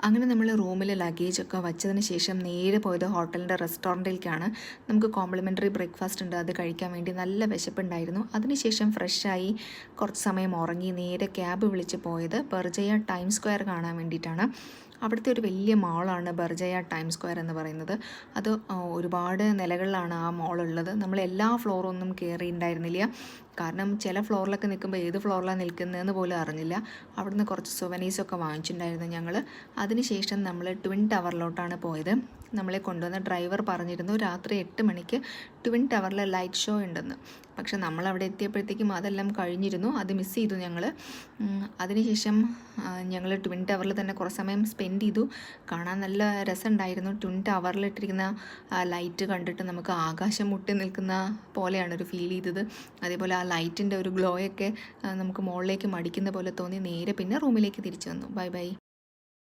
അങ്ങനെ നമ്മൾ റൂമിൽ ലഗേജൊക്കെ വച്ചതിന് ശേഷം നേരെ പോയത് ഹോട്ടലിൻ്റെ റെസ്റ്റോറൻറ്റിലേക്കാണ്. നമുക്ക് കോംപ്ലിമെൻ്ററി ബ്രേക്ക്ഫാസ്റ്റ് ഉണ്ട്, അത് കഴിക്കാൻ വേണ്ടി നല്ല വിശപ്പുണ്ടായിരുന്നു. അതിനുശേഷം ഫ്രഷായി കുറച്ച് സമയം ഉറങ്ങി നേരെ ക്യാബ് വിളിച്ച് പോയത് ബർജയ ടൈം സ്ക്വയർ കാണാൻ വേണ്ടിയിട്ടാണ്. അവിടുത്തെ ഒരു വലിയ മാളാണ് ബർജയ ടൈം സ്ക്വയർ എന്ന് പറയുന്നത്. അത് ഒരുപാട് നിലകളിലാണ് ആ മാളുള്ളത്. നമ്മൾ എല്ലാ ഫ്ലോറൊന്നും കയറിയിട്ടുണ്ടായിരുന്നില്ല. കാരണം ചില ഫ്ലോറിലൊക്കെ നിൽക്കുമ്പോൾ ഏത് ഫ്ലോറിലാണ് നിൽക്കുന്നതെന്ന് പോലും അറിഞ്ഞില്ല. അവിടുന്ന് കുറച്ച് സുവനീസൊക്കെ വാങ്ങിച്ചിട്ടുണ്ടായിരുന്നു ഞങ്ങൾ. അതിനുശേഷം നമ്മൾ ട്വിൻ ടവറിലോട്ടാണ് പോയത്. നമ്മളെ കൊണ്ടുവന്ന ഡ്രൈവർ പറഞ്ഞിരുന്നു രാത്രി 8 മണിക്ക് ട്വിൻ ടവറിൽ ലൈറ്റ് ഷോ ഉണ്ടെന്ന്. പക്ഷെ നമ്മളവിടെ എത്തിയപ്പോഴത്തേക്കും അതെല്ലാം കഴിഞ്ഞിരുന്നു. അത് മിസ് ചെയ്തു ഞങ്ങൾ. അതിനുശേഷം ഞങ്ങൾ ട്വിൻ ടവറിൽ തന്നെ കുറേ സമയം സ്പെൻഡ് ചെയ്തു. കാണാൻ നല്ല രസമുണ്ടായിരുന്നു. ട്വിൻ ടവറിലിട്ടിരിക്കുന്ന ലൈറ്റ് കണ്ടിട്ട് നമുക്ക് ആകാശം മുട്ടി നിൽക്കുന്ന പോലെയാണ് ഒരു ഫീൽ ചെയ്തത്. അതേപോലെ ആ ലൈറ്റിൻ്റെ ഒരു ഗ്ലോയൊക്കെ നമുക്ക് മുകളിലേക്ക് മടിക്കുന്ന പോലെ തോന്നി. നേരെ പിന്നെ റൂമിലേക്ക് തിരിച്ചു വന്നു. Bye bye.